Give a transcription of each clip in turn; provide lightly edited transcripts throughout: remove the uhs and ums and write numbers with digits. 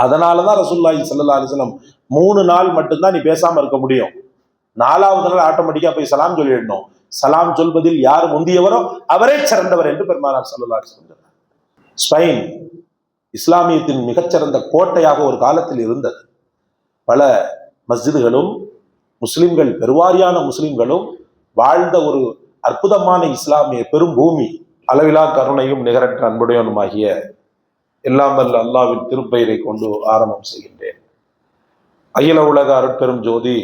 அதனாலதான் ரசூலுல்லாஹி ஸல்லல்லாஹு அலைஹி வஸல்லம் 3 நாள் மட்டும்தான் நீ பேசாம இருக்க முடியும். 4வது நாள் ஆட்டோமேட்டிக்கா போய் சலாம் சொல்லிடணும். சலாம் சொல்வதில் யார் முந்தியவரோ அவரே சிறந்தவர் என்று பெருமானார் ஸல்லல்லாஹு அலைஹி வஸல்லம். ஸ்பெயின் இஸ்லாமியத்தின் மிகச்சிறந்த கோட்டையாக ஒரு காலத்தில் இருந்தது. பல மஸ்ஜிதுகளும் முஸ்லிம்கள், பெருவாரியான முஸ்லிம்களும் வாழ்ந்த ஒரு அற்புதமான இஸ்லாமிய பெரும் பூமி. அளவிலா கருணையும் நிகரற்ற அன்புடையவனுமாகிய எல்லாம் வல்ல அல்லாஹ்வின் திருப்பெயரை கொண்டு ஆரம்பம் செய்கின்றேன். அகில உலக அருட்பெரும் ஜோதி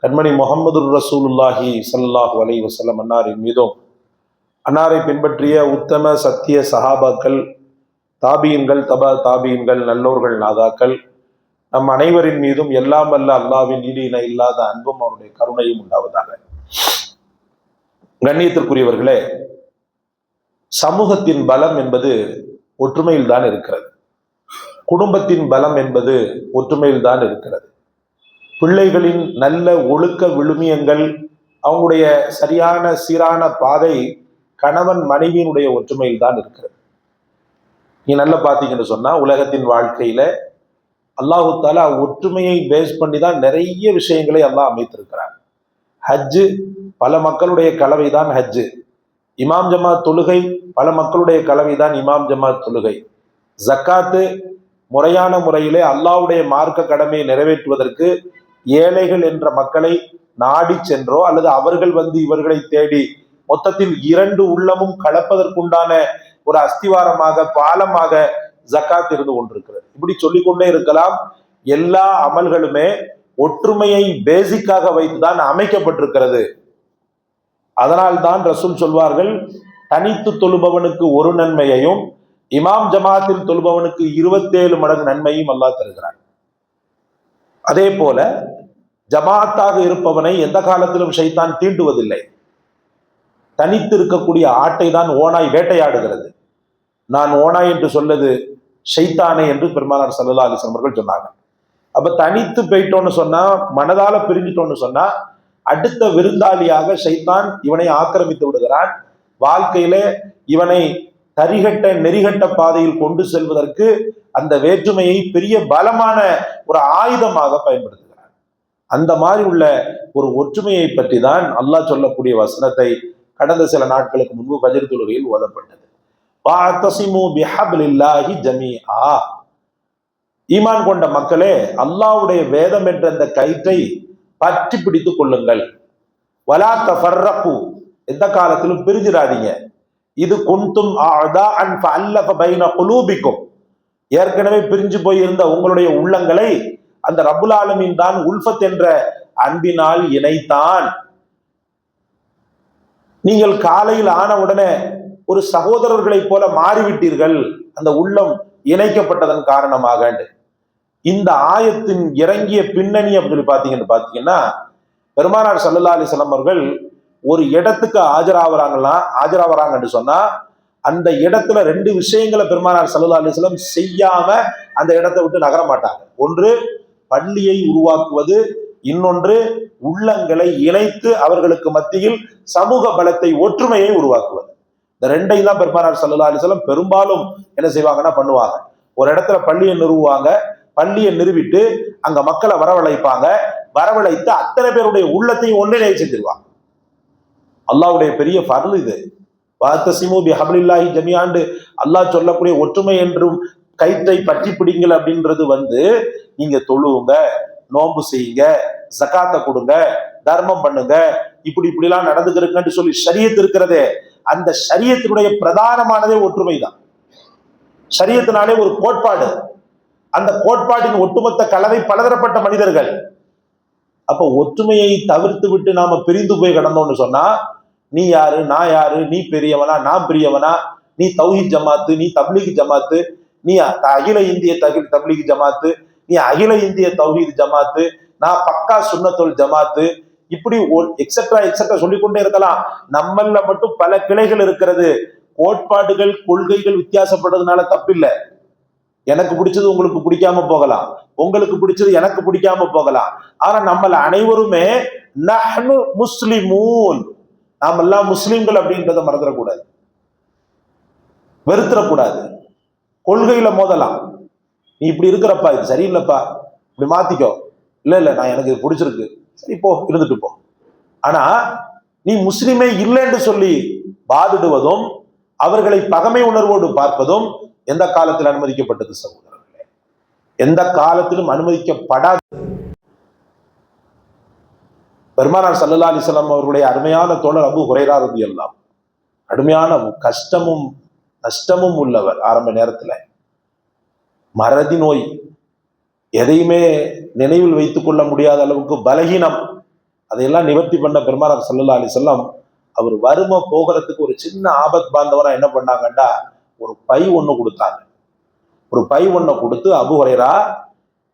கண்மணி முஹம்மது ரசூலுல்லாஹி ஸல்லல்லாஹு அலைஹி வஸல்லம் அன்னாரின் மீதும், அன்னாரை பின்பற்றிய உத்தம சத்திய சஹாபாக்கள், தாபியின்கள், தபா தாபியின்கள், நல்லோர்கள், நாதாக்கள், நம் அனைவரின் மீதும் எல்லாம் வல்ல அல்லாஹ்வின் ஈடு இணை இல்லாத அன்பும் அவருடைய கருணையும் உண்டாவதாக. கண்ணியத்திற்குரியவர்களே, சமூகத்தின் பலம் என்பது ஒற்றுமையில் தான் இருக்கிறது. குடும்பத்தின் பலம் என்பது ஒற்றுமையில் தான் இருக்கிறது. பிள்ளைகளின் நல்ல ஒழுக்க விழுமியங்கள், அவங்களுடைய சரியான சீரான பாதை கணவன் மனைவியினுடைய ஒற்றுமையில் தான் இருக்கிறது. நீ நல்லா பார்த்தீங்கன்னு சொன்னா, உலகத்தின் வாழ்க்கையில அல்லாஹு தாலா ஒற்றுமையை பேஸ் பண்ணி தான் நிறைய விஷயங்களை அல்லாஹ் அமைத்திருக்கிறார். ஹஜ்ஜு பல மக்களுடைய கலவைதான் ஹஜ்ஜு. இமாம் ஜமாத் தொழுகை பல மக்களுடைய கலவைதான் இமாம் ஜமாத் தொழுகை. ஜக்காத்து முறையான முறையிலே அல்லாஹ்வுடைய மார்க்க கடமையை நிறைவேற்றுவதற்கு ஏழைகள் என்ற மக்களை நாடி சென்றோ அல்லது அவர்கள் வந்து இவர்களை தேடி மொத்தத்தில் 2 உள்ளமும் கலப்பதற்குண்டான ஒரு அஸ்திவாரமாக, பாலமாக ஜக்காத் இருந்து கொண்டிருக்கிறது. இப்படி சொல்லிக்கொண்டே இருக்கலாம். எல்லா அமல்களுமே ஒற்றுமையை பேசிக்காக வைத்துதான் அமைக்கப்பட்டிருக்கிறது. அதனால்தான் ரசூல் சொல்வார்கள், தனித்து தொழுபவனுக்கு 1 நன்மையையும் இமாம் ஜமாத்தில் தொழுபவனுக்கு 27 மடங்கு நன்மையும் அல்லாஹ் தருகிறான். அதே போல ஜமாத்தாக இருப்பவனை எந்த காலத்திலும் ஷைத்தான் தீண்டுவதில்லை. தனித்து இருக்கக்கூடிய ஆட்டை தான் ஓனாய் வேட்டையாடுகிறது. நான் ஓனாய் என்று சொல்லது ஷைத்தானே என்று பெருமானார் ஸல்லல்லாஹு அலைஹி வஸல்லம் அவர்கள் சொன்னாங்க. அப்ப தனித்து போயிட்டோன்னு சொன்னா, மனதால பிரிஞ்சிட்டோன்னு சொன்னா, அடுத்த விருந்தாளியாக ஷைத்தான் இவனை ஆக்கிரமித்து விடுகிறான். வாழ்க்கையில இவனை தரிகட்ட நெறிகட்ட பாதையில் கொண்டு செல்வதற்கு அந்த வேற்றுமையை பெரிய பலமான ஒரு ஆயுதமாக பயன்படுத்துகிறார். அந்த மாதிரி உள்ள ஒரு ஒற்றுமையை பற்றி தான் அல்லாஹ் சொல்லக்கூடிய வசனத்தை கடந்த சில நாட்களுக்கு முன்பு ஃபஜ்ர் தொழுகையில் ஓதப்பட்டது. வஅத்தஸிமு பிஹப்லில்லாஹி ஜமீஆ. ஈமான் கொண்ட மக்களே, அல்லாஹ்வுடைய வேதம் என்ற அந்த கயிற்றை பற்றி பிடித்துக் கொள்ளுங்கள். வலா தஃபர்ரகு, எந்த காலத்திலும் பிரிஞ்சிடாதீங்க. இது குன்தும் அஅதாஅன் ஃபஅல்லஃப பைன குலூபிக்கும், ஏற்கனவே பிரிஞ்சு போயிருந்த உங்களுடைய உள்ளங்களை அந்த ரப்புல் ஆலமீன் தான் உல்ஃபத் என்ற அன்பினால் இணைத்தான். நீங்கள் காலையில் ஆன உடனே ஒரு சகோதரர்களைப் போல மாறிவிட்டீர்கள், அந்த உள்ளம் இணைக்கப்பட்டதன் காரணமாக. இந்த ஆயத்தின் இறங்கிய பின்னணி அப்படின்னு பாத்தீங்கன்னா, பெருமானார் ஸல்லல்லாஹு அலைஹி வஸல்லம் அவர்கள் ஒரு இடத்துக்கு ஆஜராகிறாங்கன்னு சொன்னா, அந்த இடத்துல 2 விஷயங்களை பெருமானார் ஸல்லல்லாஹு அலைஹி வஸல்லம் செய்யாம அந்த இடத்தை விட்டு நகர மாட்டாங்க. ஒன்று பள்ளியை உருவாக்குவது, இன்னொன்று உள்ளங்களை இணைத்து அவர்களுக்கு மத்தியில் சமூக பலத்தை, ஒற்றுமையை உருவாக்குவது. இந்த 2ஐயும் தான் பெருமானார் ஸல்லல்லாஹு அலைஹி வஸல்லம் பெரும்பாலும் என்ன செய்வாங்கன்னா பண்ணுவாங்க. ஒரு இடத்துல பள்ளியை நிறுவுவாங்க, பள்ளியை நிறுவிட்டு அங்க மக்களை வரவழைப்பாங்க, வரவழைத்து அத்தனை பேருடைய உள்ளத்தையும் ஒன்றிணைய செஞ்சிருவாங்க. அல்லாஹ்வுடைய பெரிய ஃபர்ல் இது. வஅத்தஸிமு பிஹப்லில்லாஹி ஜமீஆன் அல்லாஹ் சொல்லக்கூடிய ஒற்றுமை என்றும் கயிற்றை பற்றி பிடிங்கள் அப்படின்றது நீங்க தொழுவுங்க, நோன்பு செய்யுங்க, ஜகாத்தை கொடுங்க, தர்மம் பண்ணுங்க, இப்படிலாம் நடந்துக்கிறதுன்னு சொல்லி ஷரியத் இருக்கிறதே, அந்த ஷரியத்தினுடைய பிரதானமானதே ஒற்றுமை தான். ஷரியத்தினாலே ஒரு கோட்பாடு, அந்த கோட்பாட்டின் ஒட்டுமொத்த கலவை பலதரப்பட்ட மனிதர்கள். அப்ப ஒற்றுமையை தவிர்த்து விட்டு நாம பிரிந்து போய் கிடந்தோம்னு சொன்னா, நீ யாரு, நான் யாரு, நீ பெரியவனா, நான் பெரியவனா, நீ தௌஹீத் ஜமாத்து, நீ தப்லீக் ஜமாத்து, நீ அகில இந்திய தப்லீக் ஜமாத்து, நீ அகில இந்திய தௌஹீத் ஜமாத்து, நான் பக்கா சுன்னத்துல் ஜமாத்து, இப்படி எக்ஸெட்ரா சொல்லிக்கொண்டே இருக்கலாம். நம்மள மட்டும் பல கிளைகள் இருக்கிறது. கோட்பாடுகள், கொள்கைகள் வித்தியாசப்படுறதுனால தப்பில்லை. எனக்கு பிடிச்சது உங்களுக்கு பிடிக்காம போகலாம், உங்களுக்கு பிடிச்சது எனக்கு பிடிக்காம போகலாம். ஆனா நம்மள அனைவருமே நஹ்னு முஸ்லிமூன், நாம் எல்லாம் முஸ்லிம்கள் அப்படின்றத மறந்துடக்கூடாது, வெறுத்துடக்கூடாது. கொள்கையில மோதலாம், நீ இப்படி இருக்கிறப்பா, இது சரியில்லைப்பா, இப்படி மாத்திக்கோ. இல்ல நான் எனக்கு இது பிடிச்சிருக்கு, சரி போ, இருந்துட்டு போ. ஆனா நீ முஸ்லிமே இல்லைன்னு சொல்லி வாதிடுவதும் அவர்களை பகமை உணர்வோடு பார்ப்பதும் எந்த காலத்தில் அனுமதிக்கப்பட்டது சகோதரர்களே? எந்த காலத்திலும் அனுமதிக்கப்படாது. பெருமானார் ஸல்லல்லாஹு அலைஹி வஸல்லம் அவர்களுடைய அருமையான தோழர் அபூ ஹுரைரா ரலியல்லாஹு, கடுமையான கஷ்டமும் நஷ்டமும் உள்ளவர். ஆரம்ப நேரத்துல மறதி நோய், எதையுமே நினைவில் வைத்துக் கொள்ள முடியாத அளவுக்கு பலகீனம், அதையெல்லாம் நிவர்த்தி பண்ண பெருமானார் ஸல்லல்லாஹு அலைஹி வஸல்லம் அவர் வறுமை போகிறதுக்கு ஒரு சின்ன ஆபத் பாந்தவனா என்ன பண்ணாங்கண்டா, ஒரு பை ஒண்ணு கொடுத்தாங்க. ஒரு பை ஒண்ணை கொடுத்து, அபூ ஹுரைரா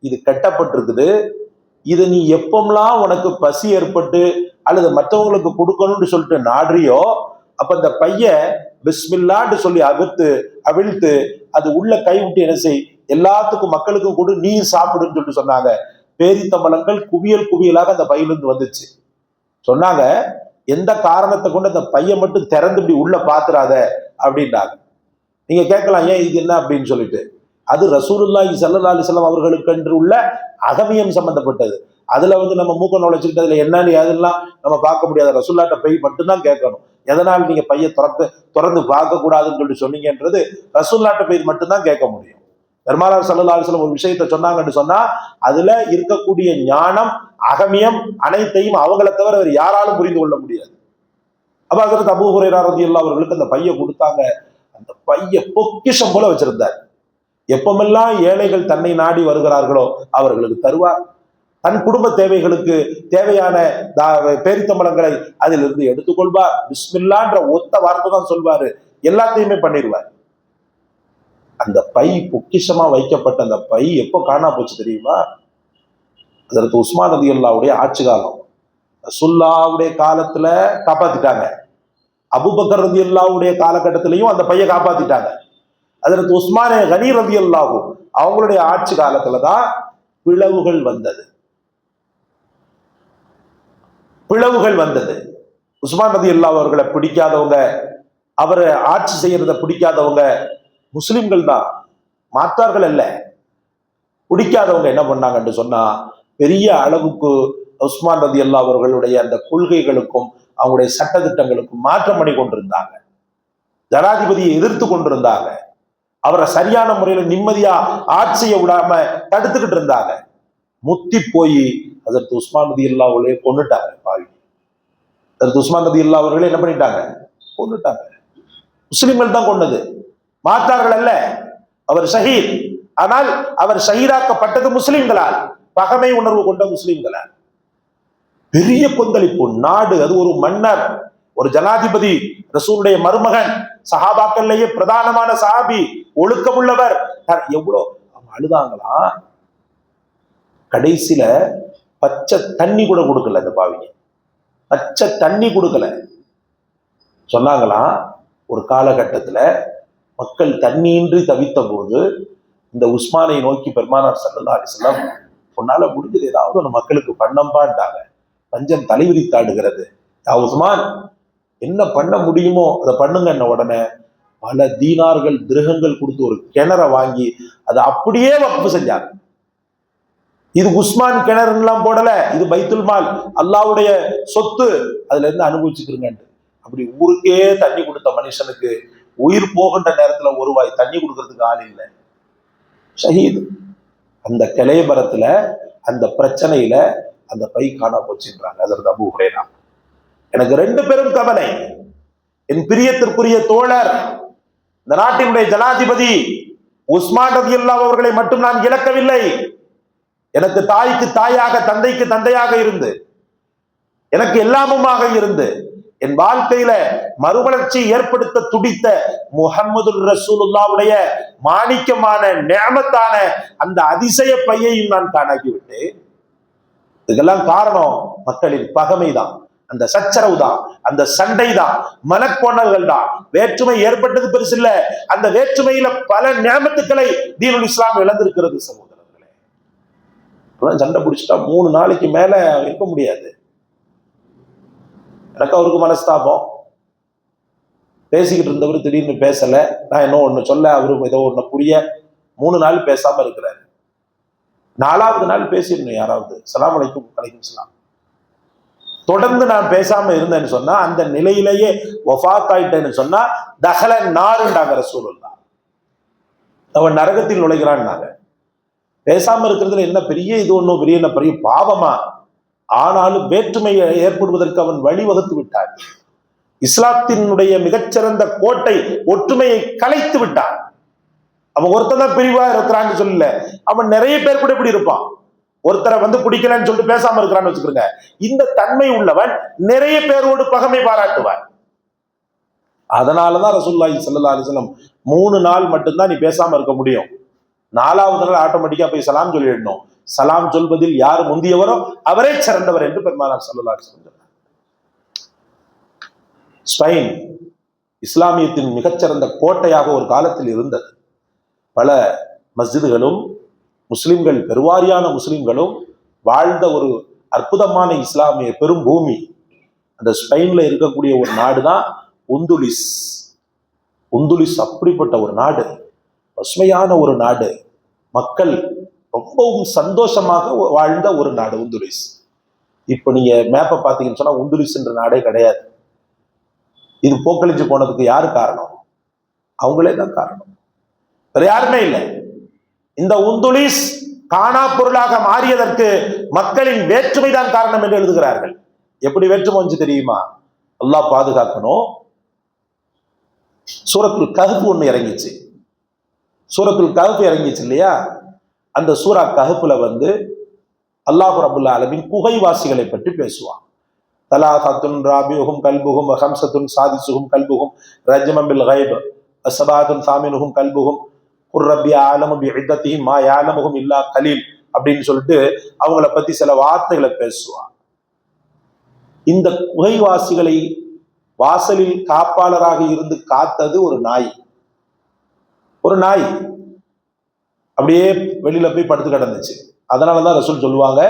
இது கட்டப்பட்டிருக்குது, இதை நீ எப்பமெல்லாம் உனக்கு பசி ஏற்பட்டு அல்லது மற்றவங்களுக்கு கொடுக்கணும்னு சொல்லிட்டு நாடுறியோ அப்ப இந்த பைய பிஸ்மில்லான்னு சொல்லி அவிழ்த்து அது உள்ள கை விட்டு என்ன செய், எல்லாத்துக்கும் மக்களுக்கும் கொடு, நீ சாப்பிடுன்னு சொல்லிட்டு சொன்னாங்க. பேரித்தம்பழங்கள் குவியல் குவியலாக அந்த பையிலிருந்து வந்துச்சு. சொன்னாங்க, எந்த காரணத்தை கொண்டு அந்த பைய மட்டும் திறந்து இப்படி உள்ள பாத்துறாத அப்படின்னாங்க. நீங்க கேட்கலாம், ஏன் இது என்ன அப்படின்னு சொல்லிட்டு. அது ரசூலுல்லாஹி ஸல்லல்லாஹு அலைஹி வஸல்லம் அவர்களுக்கு என்று உள்ள அகமியம் சம்பந்தப்பட்டது. அதுல நம்ம மூக்க நுழைச்சிக்கிட்டு அதுல என்னன்னு அதெல்லாம் நம்ம பார்க்க முடியாது. ரசூல்லாட்ட போய் மட்டும்தான் கேட்கணும். எதனால் நீங்க பைய திறந்து பார்க்க கூடாதுன்னு சொல்லிட்டு சொன்னீங்கன்றது ரசூல்லாட்ட போய் மட்டும்தான் கேட்க முடியும். பெருமானார் ஸல்லல்லாஹு அலைஹி வஸல்லம் ஒரு விஷயத்த சொன்னாங்கன்னு சொன்னா அதுல இருக்கக்கூடிய ஞானம் அகமியம் அனைத்தையும் அவங்களை தவிர வேறு யாராலும் புரிந்து கொள்ள முடியாது. அப்ப ஹஜ்ரத் அபூ ஹுரைரா ரலியல்லாஹு அவர்களுக்கு அந்த பைய கொடுத்தாங்க. அந்த பைய பொக்கிஷம் போல வச்சிருந்தார். எப்பமெல்லாம் ஏழைகள் தன்னை நாடி வருகிறார்களோ அவர்களுக்கு தருவார். தன் குடும்ப தேவைகளுக்கு தேவையான பேரித்தம்பளங்களை அதிலிருந்து எடுத்துக்கொள்வார். பிஸ்மில்லான்ற ஒத்த வார்த்தை தான் சொல்வாரு, எல்லாத்தையுமே பண்ணிடுவார். அந்த பை பொக்கிஷமா வைக்கப்பட்ட அந்த பை எப்போ காணா போச்சு தெரியுமா? அதற்கு உஸ்மான் ரலியல்லாஹுடைய ஆட்சி காலம். ரசூலுல்லாஹ்வுடைய காலத்துல காப்பாத்திட்டாங்க. அபூபக்கர் ரலியல்லாஹுடைய காலகட்டத்திலையும் அந்த பையை காப்பாத்திட்டாங்க. அதற்கு உஸ்மானே கனி ரலியல்லாஹு அவங்களுடைய ஆட்சி காலத்துலதான் பிளவுகள் வந்தது. உஸ்மான் ரலியல்லாஹு அவர்களை பிடிக்காதவங்க, அவரை ஆட்சி செய்யறத பிடிக்காதவங்க முஸ்லிம்கள் தான், மாற்றார்கள் அல்ல. பிடிக்காதவங்க என்ன பண்ணாங்கன்னு சொன்னா, பெரிய அளவுக்கு உஸ்மான் ரலியல்லாஹு அவர்களுடைய அந்த கொள்கைகளுக்கும் அவங்களுடைய சட்டத்திட்டங்களுக்கும் மாற்றம் பண்ணி கொண்டிருந்தாங்க. ஜனாதிபதியை எதிர்த்து கொண்டிருந்தாங்க. அவரை சரியான முறையில நிம்மதியா ஆட்சியை விடாம தடுத்துக்கிட்டு இருந்தாங்க. முத்தி போய் அதற்கு உஸ்மான் ரலியல்லாஹு அவர்களே கொன்னுட்டாங்க. பாவி, அதற்கு உஸ்மான் ரலியல்லாஹு அவர்களே என்ன பண்ணிட்டாங்க? கொன்னுட்டாங்க. முஸ்லிம்கள் தான் கொன்னது, மாற்றார்கள் அல்ல. அவர் ஷஹீத். ஆனால் அவர் ஷஹீதாக்கப்பட்டது முஸ்லிம்களால், பகமை உணர்வு கொண்ட முஸ்லிம்களால். பெரிய கொந்தளிப்பு நாடு. அது ஒரு மன்னர், ஒரு ஜனாதிபதி, ரசூலுடைய மருமகன், சஹாபாக்கள்லயே பிரதானமான சஹாபி, ஒழுக்கமுள்ளவர். எவ்வளவு அவங்க அழுதாங்களா? கடைசியில பச்சை தண்ணி கூட கொடுக்கல. அந்த பாவிங்க பச்சை தண்ணி கொடுக்கல. சொன்னாங்களாம், ஒரு காலகட்டத்துல மக்கள் தண்ணியின்றி தவித்த போது இந்த உஸ்மானை நோக்கி பெருமானார் ஸல்லல்லாஹு அலைஹி வஸல்லம், உன்னால முடிஞ்சது ஏதாவது ஒரு மக்களுக்கு பண்ணம்பான்ட்டாங்க. பஞ்சம் தலைவிரித்தாடுகிறது. உஸ்மான், என்ன பண்ண முடியுமோ அதை பண்ணுங்க. என்ன உடனே பல தீனார்கள் திருகங்கள் கொடுத்து ஒரு கிணற வாங்கி அதை அப்படியே வக்ஃப் செஞ்சாங்க. இது உஸ்மான் கிணறுலாம் போடல, இது பைத்துல் மால், அல்லாஹ்வுடைய சொத்து, அதுல இருந்து அனுபவிச்சுக்கிறீங்க. அப்படி ஊருக்கே தண்ணி கொடுத்த மனுஷனுக்கு உயிர் போகின்ற நேரத்துல ஒரு வாய் தண்ணி கொடுக்கறதுக்கு ஆள் இல்லை. ஷஹீத். அந்த கிளையபரத்துல அந்த பிரச்சனையில அந்த பை காணா போச்சுன்றாங்க. அதற்கு அபூ ஹுரைரா, எனக்கு 2 பெரும் கவலை. என் பிரியத்திற்குரிய தோழர், இந்த நாட்டினுடைய ஜனாதிபதி உஸ்மான் ரலியல்லாஹு அவர்களை மட்டும் நான் இழக்கவில்லை. எனக்கு தாய்க்கு தாயாக, தந்தைக்கு தந்தையாக இருந்து, எனக்கு எல்லாமுமாக இருந்து, என் வாழ்க்கையில மறுமலர்ச்சி ஏற்படுத்த துடித்த முஹம்மது ரசூலுல்லாஹ்வுடைய மாணிக்கமான நிஅமத்தான அந்த அதிசய பையையும் நான் காணாக்கிவிட்டேன். இதுக்கெல்லாம் காரணம் மக்களின் பகமை தான், அந்த சச்சரவு தான், அந்த சண்டை தான், மனக்கோணல்கள் தான். வேற்றுமை ஏற்பட்டது பெருசு இல்ல, அந்த வேற்றுமையில பல நியமத்துக்களை தீனுல் இஸ்லாம் இழந்திருக்கிறது சகோதரர்களே. சண்டை பிடிச்சிட்டா 3 நாளைக்கு மேல இருக்க முடியாது. எனக்கு அவருக்கு மனஸ்தாபம். பேசிக்கிட்டு இருந்தவர் திடீர்னு பேசல, நான் என்ன ஒண்ணு சொல்ல, அவருக்கு ஏதோ ஒண்ணு புரிய, 3 நாள் பேசாம இருக்கிறாரு. 4வது நாள் பேசிடணும் யாராவது, சலாம் அலைக்கும் அலைக்கும் சலாம். தொடர்ந்து நான் பேசாம இருந்தேன்னு சொன்னா, அந்த நிலையிலேயே வஃபாத் ஆயிட்டேன்னு சொன்னா, தஹல நாருண்டாங்க ரசூலுல்லாஹ், அவன் நரகத்தில் நுழைகிறான்னாங்க. பேசாம இருக்கிறதுல என்ன பெரிய இது ஒன்றும் பெரிய பாவமா? ஆனாலும் வேற்றுமையை ஏற்படுவதற்கு அவன் வழிவகுத்து விட்டான். இஸ்லாத்தினுடைய மிகச்சிறந்த கோட்டை ஒற்றுமையை கலைத்து விட்டான். அவன் ஒருத்தன் பிரிவா இருக்கிறான்னு சொல்லல, அவன் நிறைய பேர் கூட இப்படி இருப்பான். ஒருத்தரை பிடிக்கலன்னு சொல்லிட்டு பேசாம இருக்கிறான்னு வச்சுக்கிறேங்க. இந்த தன்மை உள்ளவன் நிறைய பேரோடு பகமை பாராட்டுவான். அதனாலதான் ரசூலுல்லாஹி ஸல்லல்லாஹு அலைஹி வஸல்லம் 3 நாள் மட்டும்தான் நீ பேசாம இருக்க முடியும். 4வது நாள் ஆட்டோமேட்டிக்கா போய் சலாம் சொல்லிடணும். சலாம் சொல்வதில் யார் முந்தியவரோ அவரே சிறந்தவர் என்று பெருமானார் ஸல்லல்லாஹு அலைஹி வஸல்லம். ஸ்பெயின் இஸ்லாமியத்தின் மிகச்சிறந்த கோட்டையாக ஒரு காலத்தில் இருந்தது. பல மஸ்ஜிதுகளும் முஸ்லிம்கள், பெருவாரியான முஸ்லிம்களும் வாழ்ந்த ஒரு அற்புதமான இஸ்லாமிய பெரும் பூமி. அந்த ஸ்பெயின்ல இருக்கக்கூடிய ஒரு நாடு தான் உந்துலிஸ். உந்துலிஸ் அப்படிப்பட்ட ஒரு நாடு, பசுமையான ஒரு நாடு, மக்கள் ரொம்பவும் சந்தோஷமாக வாழ்ந்த ஒரு நாடு உந்துலிஸ். இப்ப நீங்க மேப்பை பார்த்தீங்கன்னு சொன்னா உந்துலிஸ் என்ற நாடே கிடையாது. இது போக்களிச்சு போனதுக்கு யாரு காரணம்? அவங்களே தான் காரணம், வேற யாருமே இல்லை. இந்த உந்துலிஸ் காணா பொருளாக மாறியதற்கு மக்களின் வேற்றுமை தான் காரணம் என்று எழுதுகிறார்கள். எப்படி வேற்றுமை வந்து தெரியுமா? அல்லாஹ் பாதுகாக்கணும். சூரத்துல் கஹ்ஃப் ஒண்ணு இறங்கிச்சு. சூரத்துல் கஹ்ஃப் இறங்கிச்சு இல்லையா? அந்த சூரா கஹ்ஃப்ல அல்லாஹ் ரப்பல் ஆலமீன் குகைவாசிகளை பற்றி பேசுவான். தலாசத்துன் ராபியுஹும் கல்புஹும் ஹம்சத்துன் சாதிசுஹும் கல்புஹும் ரஜ்மம் பில் கைப் அஸ்ஸபாத்துன் சாமினுஹும் கல்புஹும் குர்ரப்பி ஆலமு பிஇத்தஹிம் மா யாலமுஹும் இல்லா கலீல் அப்படின்னு சொல்லிட்டு அவங்கள பத்தி சில வார்த்தைகளை பேசுவான். இந்த குகைவாசிகளை வாசலில் காப்பாளராக இருந்து காத்தது ஒரு நாய். ஒரு நாய் அப்படியே வெளியில போய் படுத்து கிடந்துச்சு. அதனாலதான் ரசூல் சொல்லுவாங்க,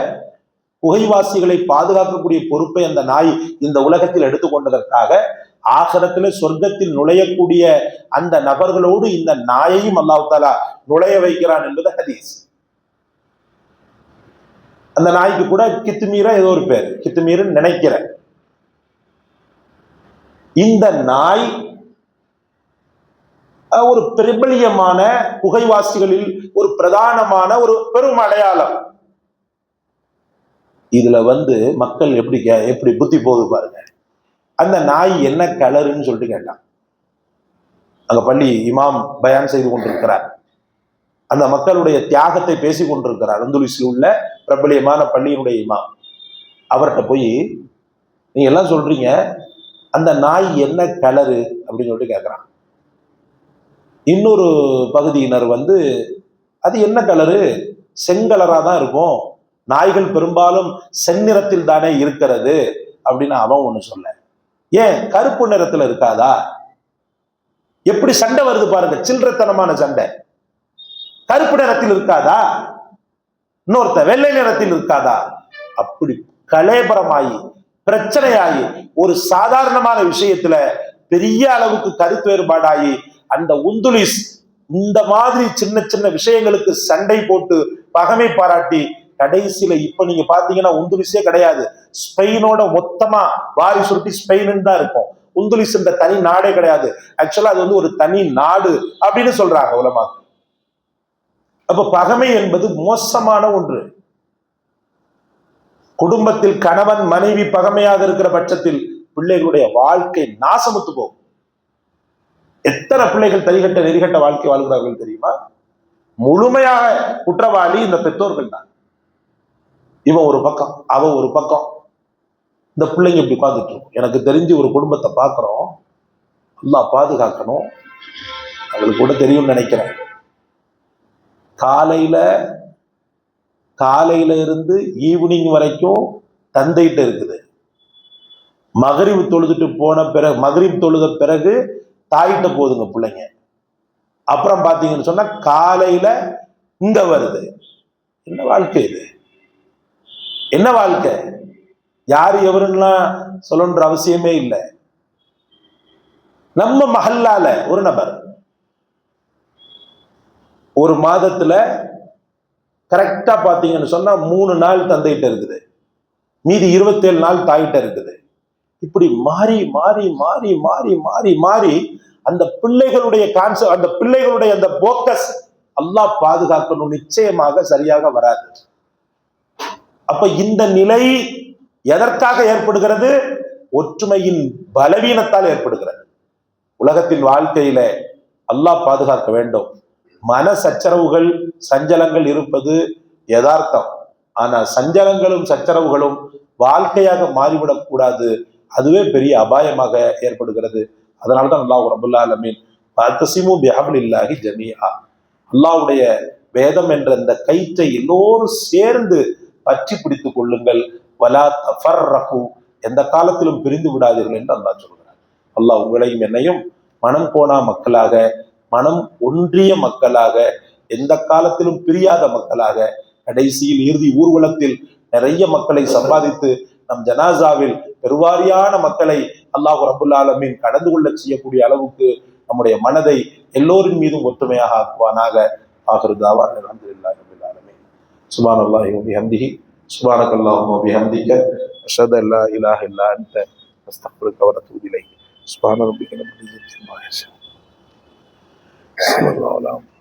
குகைவாசிகளை பாதுகாக்கக்கூடிய பொறுப்பை அந்த நாய் இந்த உலகத்தில் எடுத்துக்கொண்டதற்காக ஆகிரத்துல சொர்க்கத்தில் நுழையக்கூடிய அந்த நபர்களோடு இந்த நாயையும் அல்லாஹ் தஆலா நுழைய வைக்கிறான் என்பது ஹதீஸ். அந்த நாய்க்கு கூட கித்துமீரா ஏதோ ஒரு பேர், கித்துமீர்னு நினைக்கிறேன். இந்த நாய் ஒரு பிரபலியமான குகைவாசிகளில் ஒரு பிரதானமான ஒரு பெரும் அடையாளம். இதுல மக்கள் எப்படி புத்தி போகுது பாருங்க. அந்த நாய் என்ன கலருன்னு சொல்லிட்டு கேட்டான். அங்க பள்ளி இமாம் பயான் செய்து கொண்டிருக்கிறார். அந்த மக்களுடைய தியாகத்தை பேசி கொண்டிருக்கிறார். அந்துலிஸ்ல உள்ள பிரபலியமான பள்ளியினுடைய இமாம். அவர்கிட்ட போய் நீங்க எல்லாம் சொல்றீங்க, அந்த நாய் என்ன கலரு அப்படின்னு சொல்லிட்டு கேட்கிறான். இன்னொரு பகுதியினர் அது என்ன கலரு, செங்கலரா தான் இருக்கும், நாய்கள் பெரும்பாலும் செந்நிறத்தில் தானே இருக்கிறது அப்படின்னு அவன் ஒண்ணு சொல்ல. ஏன் கருப்பு நிறத்துல இருக்காதா? எப்படி சண்டை வருது பாருங்க, சில்லறத்தனமான சண்டை. கருப்பு நிறத்தில் இருக்காதா? இன்னொருத்த வெள்ளை நிறத்தில் இருக்காதா? அப்படி கலேபரமாயி பிரச்சனையாகி ஒரு சாதாரணமான விஷயத்துல பெரிய அளவுக்கு கருத்து வேறுபாடாகி அந்த உந்துலிஸ் இந்த மாதிரி சின்ன சின்ன விஷயங்களுக்கு சண்டை போட்டு பகமை பாராட்டி கடைசியில இப்ப நீங்க பாத்தீங்கன்னா உந்துலிஸே கிடையாது. ஸ்பெயினோட மொத்தமா வாரி சுருட்டி ஸ்பெயின் தான் இருக்கும். உந்துலிஸ் என்ற தனி நாடே கிடையாது. ஆக்சுவலா அது ஒரு தனி நாடு அப்படின்னு சொல்றாங்க உலமாக்கள். அப்ப பகமை என்பது மோசமான ஒன்று. குடும்பத்தில் கணவன் மனைவி பகமையாக இருக்கிற பட்சத்தில் பிள்ளைகளுடைய வாழ்க்கை நாசமுத்து போகும். எத்தனை பிள்ளைகள் தரிகட்ட நெறிகட்ட வாழ்க்கை வாழ்கிறார்கள் தெரியுமா? முழுமையாக குற்றவாளி இந்த பெற்றோர்கள் தான். இவன் ஒரு பக்கம், அவன் ஒரு பக்கம். இந்த பிள்ளைங்க இப்படி பார்த்துட்டு இருக்கும். எனக்கு தெரிஞ்சு ஒரு குடும்பத்தை பார்க்கிறோம், அல்லாஹ் பாதுகாக்கணும், அவங்களுக்கு கூட தெரியும்னு நினைக்கிறேன். காலையில இருந்து ஈவினிங் வரைக்கும் தந்தைகிட்ட இருக்குது. மகரிப் தொழுதுட்டு போன பிறகு, மகரிப் தொழுத பிறகு தாயிட்ட போதுங்க பிள்ளைங்க. அப்புறம் பாத்தீங்கன்னு சொன்னா காலையில இங்க வருது. என்ன வாழ்க்கை இது? என்ன வாழ்க்கை? யாரு எவருன்னா சொல்லணுன்ற அவசியமே இல்லை. நம்ம மஹல்லால ஒரு நபர் ஒரு மாதத்துல கரெக்டா பாத்தீங்கன்னு சொன்னா 3 நாள் தந்தைகிட்ட இருக்குது, மீதி 27 நாள் தாயிட்ட இருக்குது. இப்படி மாறி மாறி மாறி மாறி மாறி மாறி அந்த பிள்ளைகளுடைய கான்செப்ட், அந்த பிள்ளைகளுடைய அந்த போக்கஸ் அல்லாஹ் பாதுகாக்கணும், நிச்சயமாக சரியாக வராது. அப்ப இந்த நிலை எதற்காக ஏற்படுகிறது? ஒற்றுமையின் பலவீனத்தால் ஏற்படுகிறது. உலகத்தின் வாழ்க்கையில அல்லாஹ் பாதுகாக்க வேண்டும். மன சச்சரவுகள் சஞ்சலங்கள் இருப்பது யதார்த்தம். ஆனா சஞ்சலங்களும் சச்சரவுகளும் வாழ்க்கையாக மாறிவிடக் கூடாது. அதுவே பெரிய அபாயமாக ஏற்படுகிறது. அதனால்தான் அல்லாஹ் ரப்பல் ஆலமீன் ஃபஅத்தஸிமு பிஹப்லில்லாஹி ஜமீஆ, அல்லாஹ்வுடைய வேதம் என்ற இந்த கயிற்றை எல்லோரும் சேர்ந்து பற்றி பிடித்துக் கொள்ளுங்கள். வலா தஃபர்ரகு, எந்த காலத்திலும் பிரிந்து விடாதீர்கள் என்று அல்லாஹ் சொல்கிறார். அல்லாஹ் உங்களையும் என்னையும் மனம் போனா மக்களாக, மனம் ஒன்றிய மக்களாக, எந்த காலத்திலும் பிரியாத மக்களாக, கடைசியில் இறுதி ஊர்வலத்தில் நிறைய மக்களை சம்பாதித்து நம் ஜனாசாவில் பெருவாரியான மக்களை அல்லாஹ் ரப்பல் ஆலமீன் கடந்து கொள்ள செய்யக்கூடிய அளவுக்கு நம்முடைய மனதை எல்லோரின் மீதும் ஒற்றுமையாக ஆக்குவானாக. ஆகிரு தாவானா அல்ஹம்துலில்லாஹி ரப்பில் ஆலமீன். சுப்ஹானல்லாஹி வ பிஹம்திஹி, சுப்ஹானக்கல்லாஹும்ம வ பிஹம்திக, அஷ்ஹது அல்லா இலாஹ இல்லா அன்த, அஸ்தக்ஃபிருக வ அத்தூபு இலைக். சுப்ஹான ரப்பிக ரப்பில் இஸ்ஸத்தி அம்மா யசிஃபூன். ஸல்லல்லாஹு அலைஹி